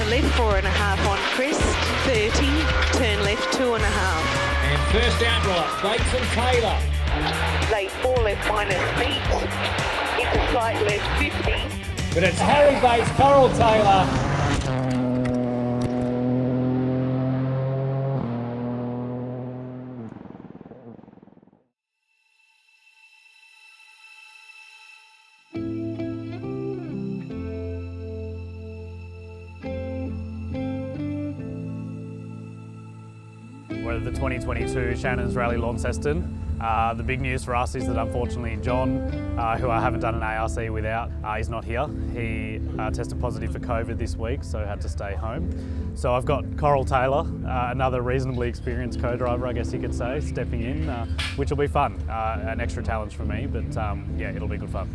left 4.5 on crest, 30, turn left 2.5. And first out right, Bates and Taylor. Late 4 left minus feet, into slight left 50. But it's Harry Bates, Coral Taylor. We're at the 2022 Shannon's Rally Launceston. The big news for us is that unfortunately John, who I haven't done an ARC without, is not here. He tested positive for COVID this week, so had to stay home. So I've got Coral Taylor, another reasonably experienced co-driver, I guess you could say, stepping in, which will be fun. An extra challenge for me, but yeah, it'll be good fun.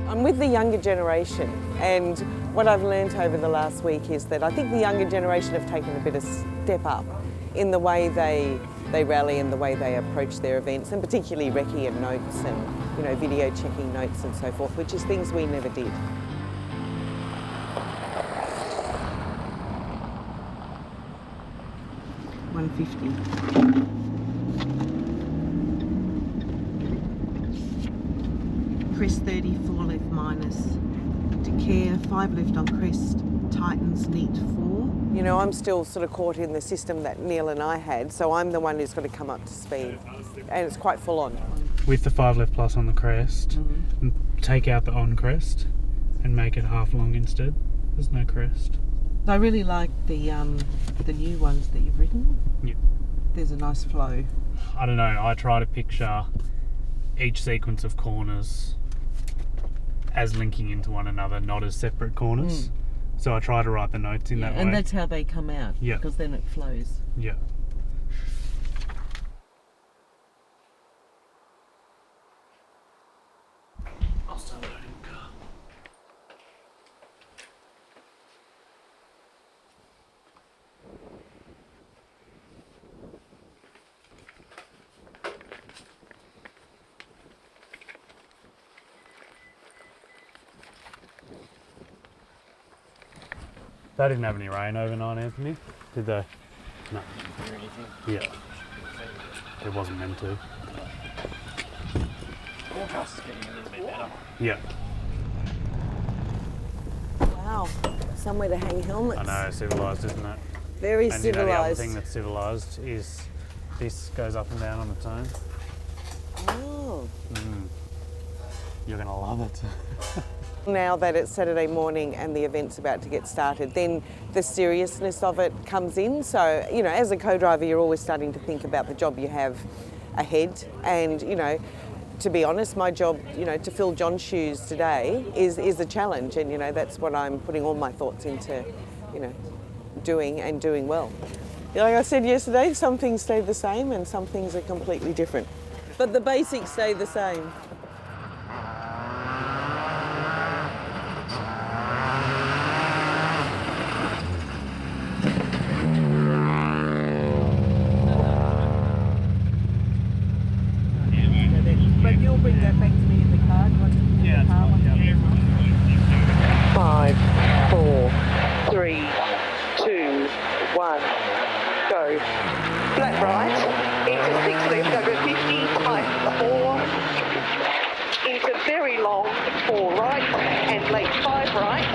I'm with the younger generation, and what I've learned over the last week is that I think the younger generation have taken a bit of step up in the way they rally and the way they approach their events, and particularly recce and notes and, you know, video checking notes and so forth, which is things we never did. $150. Crest 30, 4 left minus. To care, 5 left on crest. Titans neat 4. You know, I'm still sort of caught in the system that Neal and I had, so I'm the one who's got to come up to speed. And it's quite full on. With the 5 left plus on the crest, take out the on crest and make it half long instead. There's no crest. I really like the new ones that you've written. Yeah. There's a nice flow. I don't know, I try to picture each sequence of corners as linking into one another, not as separate corners. So I try to write the notes in that way. And that's how they come out, yeah, because then it flows. Yeah. I'll start loading the car. They didn't have any rain overnight, Anthony, did they? No. Yeah. It wasn't meant to. Forecast is getting a little bit better. Yeah. Wow, somewhere to hang helmets. I know, civilised, isn't it? Very and civilised. You know, the other thing that's civilised is this goes up and down on its own. Oh. You're going to love it. Now that it's Saturday morning and the event's about to get started, then the seriousness of it comes in. So, you know, as a co-driver, you're always starting to think about the job you have ahead. And, you know, to be honest, my job, you know, to fill John's shoes today is a challenge. And, you know, that's what I'm putting all my thoughts into, you know, doing and doing well. Like I said yesterday, some things stay the same and some things are completely different. But the basics stay the same. But you'll bring that back to me in the car. Yeah, the car 5, 4, 3, 2, 1, go. Flat right, into 6 left over 50, tight 4, into very long 4 right, and late 5 right.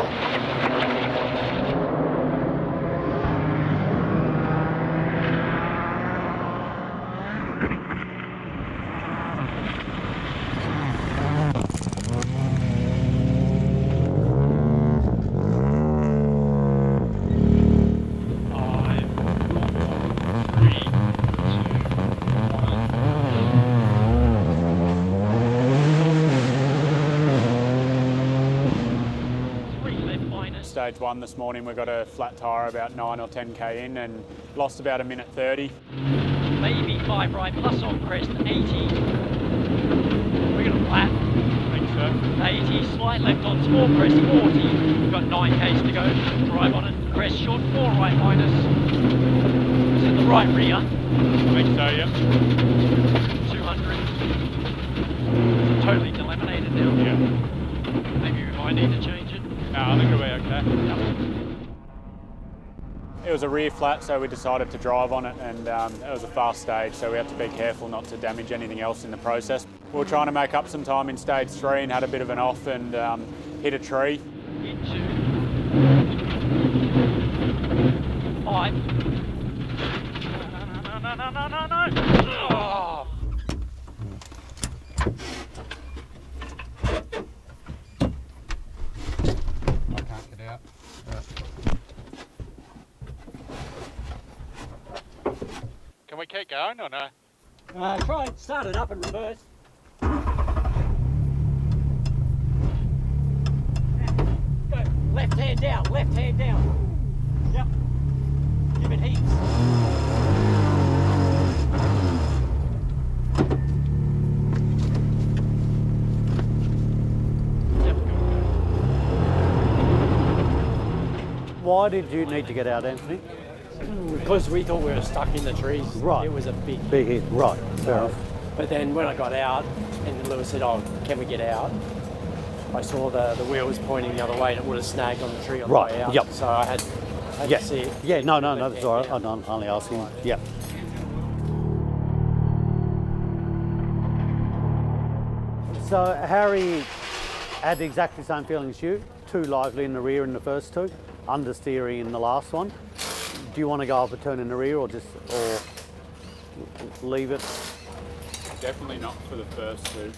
Stage 1 this morning, we got a flat tyre about 9 or 10k in and lost about 1:30. Maybe 5 right plus on crest, 80. We're going to flat. I think so. 80, slight left on small crest, 40. We've got 9k's to go. Drive on it, crest short, 4 right minus. It's in the right rear. I think so, yeah. 200. Totally delaminated now. Yeah. Maybe we might need to change it. No, I think It was a rear flat, so we decided to drive on it, and it was a fast stage, so we had to be careful not to damage anything else in the process. We were trying to make up some time in stage 3 and had a bit of an off and hit a tree. Into 5. No. Oh. I can't get out. Can we keep going or no? Try and start it up and reverse. Go, left hand down, left hand down. Yep. Give it heaps. Why did you need to get out, Anthony? Because we thought we were stuck in the trees. Right. It was a big hit. Right. Fair enough. But then when I got out and Lewis said, "Oh, can we get out?" I saw the wheels pointing the other way and it would have snagged on the tree on the way out. Yep. So I had Yeah. to see it. Yeah. No. That's all right. I'm only asking. Yeah. So Harry had exactly the same feelings as you. Too lively in the rear in the first two, understeering in the last one. Do you want to go up a turn in the rear or leave it? Definitely not for the first 2.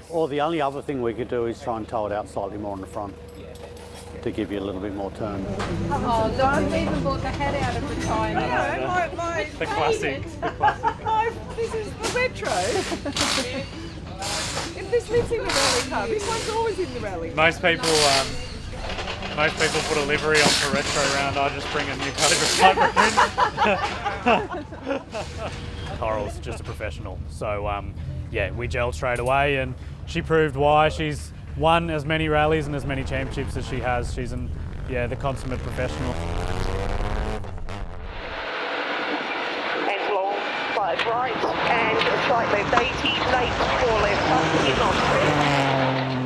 Or the only other thing we could do is try and tow it out slightly more in the front to give you a little bit more turn. Oh, I've even bought the head out of the time. I know, my The classic. this is the retro. If this lives in the rally car, this one's always in the rally. Most people put a livery on for retro round. I just bring a new code. Coral's just a professional, so yeah, we gelled straight away, and she proved why. She's won as many rallies and as many championships as she has. She's the consummate professional. And long, 5 right, and a slight left 80, late 4 left, up in on 3.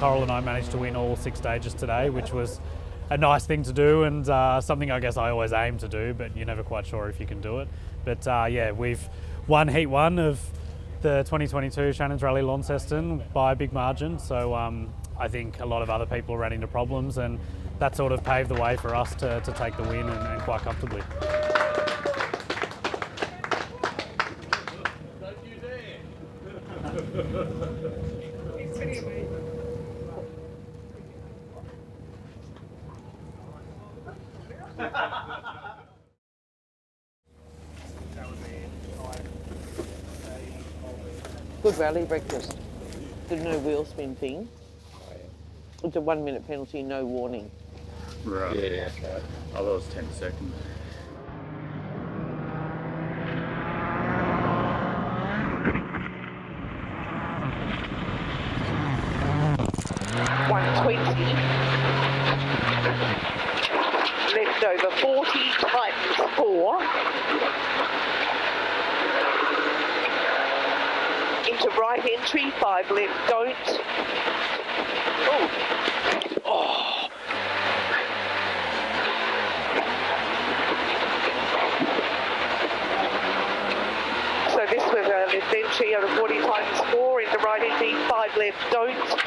Coral and I managed to win all 6 stages today, which was a nice thing to do, and something I guess I always aim to do, but you're never quite sure if you can do it. But yeah, we've won Heat 1 of the 2022 Shannon's Rally Launceston by a big margin, so I think a lot of other people ran into problems, and that sort of paved the way for us to take the win, and quite comfortably. Good rally breakfast. The no wheel spin thing. It's a 1 minute penalty, no warning. Right. Yeah, that's right. I thought it was 10 seconds. Left over 40 times 4. Into right entry, 5 left, don't. Oh. So this was a left entry over 40 times 4 into right entry, 5 left, don't.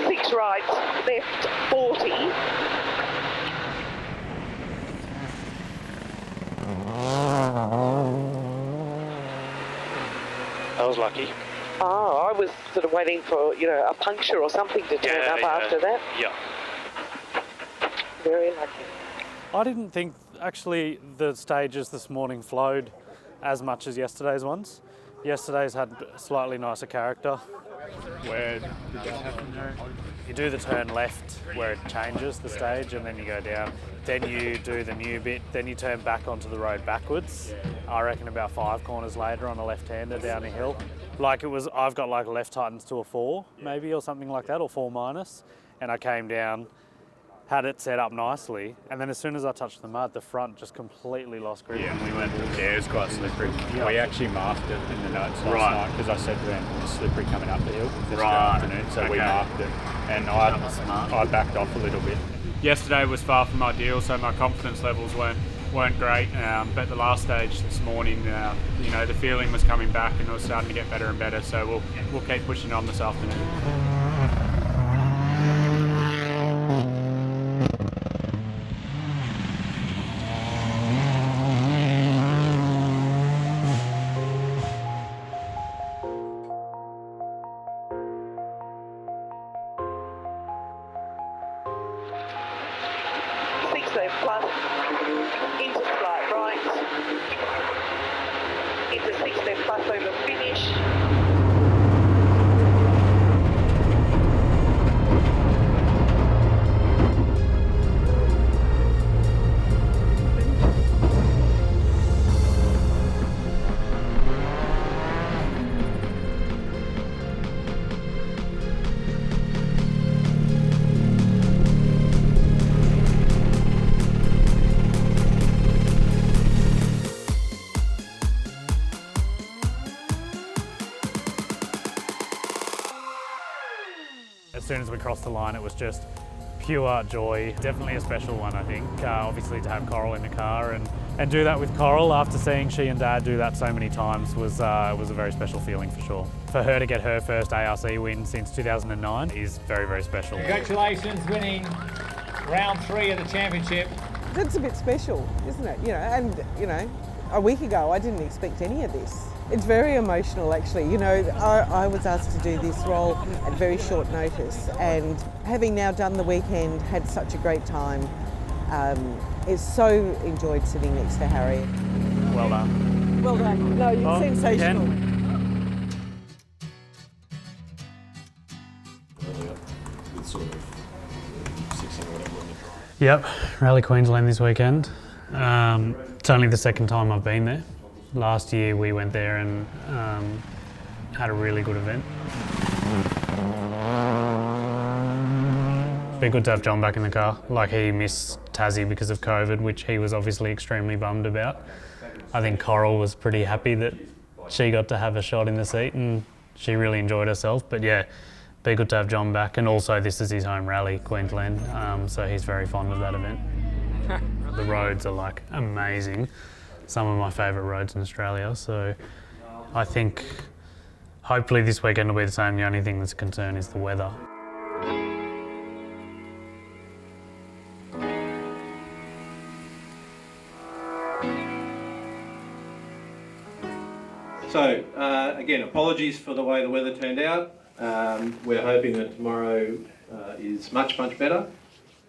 6 right, left, 40. I was lucky. Oh, I was sort of waiting for, a puncture or something to turn up after that. Yeah. Very lucky. I didn't think actually the stages this morning flowed as much as yesterday's ones. Yesterday's had slightly nicer character. Where did that happen there? You do the turn left where it changes the stage, and then you go down. Then you do the new bit, then you turn back onto the road backwards. I reckon about 5 corners later on a left-hander down a hill. Like I've got like a left tightens to a 4 maybe, or something like that, or 4 minus. And I came down, had it set up nicely, and then as soon as I touched the mud, the front just completely lost grip. Yeah, we went. Yeah, it was quite slippery. Yeah. We actually marked it in the notes last night because I said to them it's slippery coming up the hill this afternoon, so we marked it, and I backed off a little bit. Yesterday was far from ideal, so my confidence levels weren't great. But the last stage this morning, the feeling was coming back and it was starting to get better and better. So we'll keep pushing on this afternoon. Plus, into slight right, into 6 left plus over finish. As soon as we crossed the line, it was just pure joy. Definitely a special one, I think. Obviously to have Coral in the car and do that with Coral after seeing she and Dad do that so many times was a very special feeling for sure. For her to get her first ARC win since 2009 is very, very special. Congratulations, winning round 3 of the championship. That's a bit special, isn't it? A week ago I didn't expect any of this. It's very emotional actually. I was asked to do this role at very short notice, and having now done the weekend, had such a great time. It's so enjoyed sitting next to Harry. Well done. Well done. No, you're sensational. Yep, Rally Queensland this weekend. It's only the second time I've been there. Last year we went there and had a really good event. Be good to have John back in the car. He missed Tassie because of COVID, which he was obviously extremely bummed about. I think Coral was pretty happy that she got to have a shot in the seat and she really enjoyed herself. But yeah, be good to have John back, and also this is his home rally, Queensland, so he's very fond of that event. The roads are amazing. Some of my favourite roads in Australia, so I think hopefully this weekend will be the same. The only thing that's a concern is the weather. So again, apologies for the way the weather turned out. We're hoping that tomorrow is much, much better.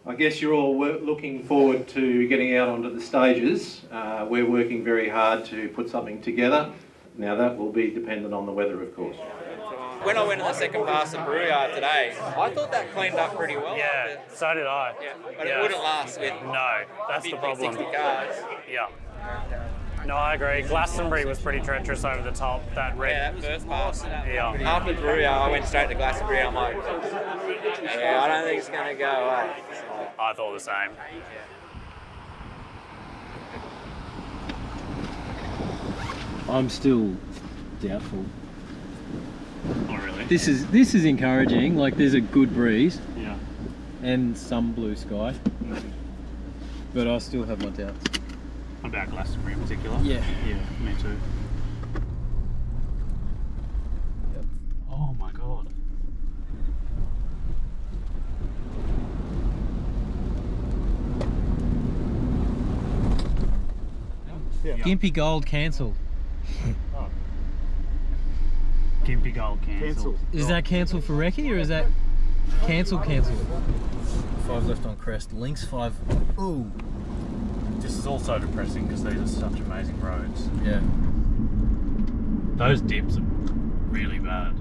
I guess you're all looking forward to getting out onto the stages. We're working very hard to put something together. Now that will be dependent on the weather, of course. When I went in the second pass at Brouillard today, I thought that cleaned up pretty well. Yeah, so did I. Yeah, but it wouldn't last with that's the problem. 60 cars. Yeah. No, I agree. Glastonbury was pretty treacherous over the top. That red. Yeah, that first pass. Yeah. After Brouillard, I went straight to Glastonbury. I'm like, I don't think it's going to go away. I thought the same. I'm still doubtful. Oh, really? This is encouraging. There's a good breeze. Yeah. And some blue sky. But I still have my doubts. About Glastonbury in particular? Yeah. Yeah, me too. Yep. Oh my god. Yeah. Gimpy Gold cancelled. Gimpy Gold cancelled. Is that cancelled for recce or is that cancelled? 5 left on crest. Links 5. Ooh. This is also depressing because these are such amazing roads. Yeah. Those dips are really bad.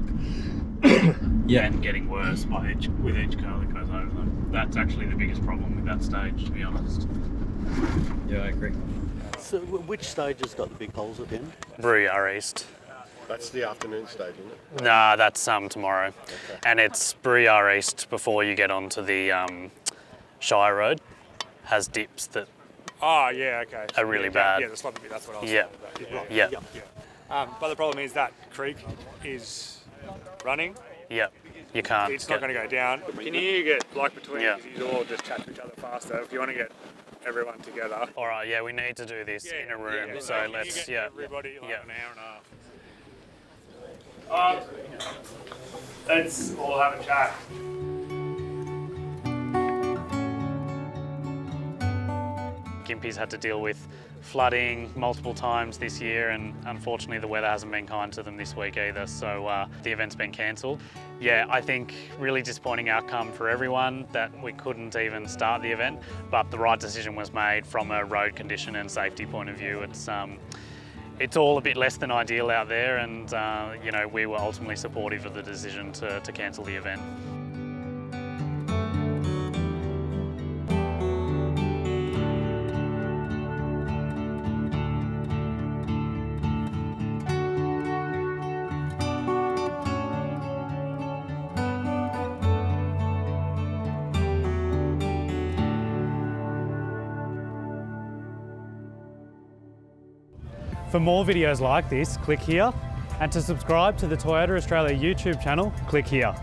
Yeah. And getting worse with each car that goes over them. That's actually the biggest problem with that stage, to be honest. Yeah, I agree. So which stage has got the big holes at the end? Brouillard East. That's the afternoon stage, isn't it? Nah, that's tomorrow. Okay. And it's Brouillard East before you get onto the Shire Road has dips that Oh, yeah, okay. are really bad. Yeah, the sloppy bit, that's what I was Yeah. talking about. Yeah. But the problem is that creek is running. Yeah, you can't. It's not going to go down. Can you get, like, between, Yeah. because you all just chat to each other faster, if you want to get everyone together. All right, yeah, we need to do this in a room, so Can you let's, get everybody, like, an hour and a half. Let's all have a chat. Gympie's had to deal with flooding multiple times this year, and unfortunately the weather hasn't been kind to them this week either, so the event's been cancelled. Yeah, I think really disappointing outcome for everyone that we couldn't even start the event, but the right decision was made from a road condition and safety point of view. It's all a bit less than ideal out there, and you know, we were ultimately supportive of the decision to cancel the event. For more videos like this, click here, and to subscribe to the Toyota Australia YouTube channel, click here.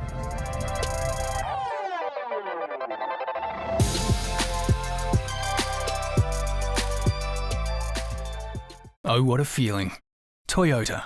Oh, what a feeling. Toyota.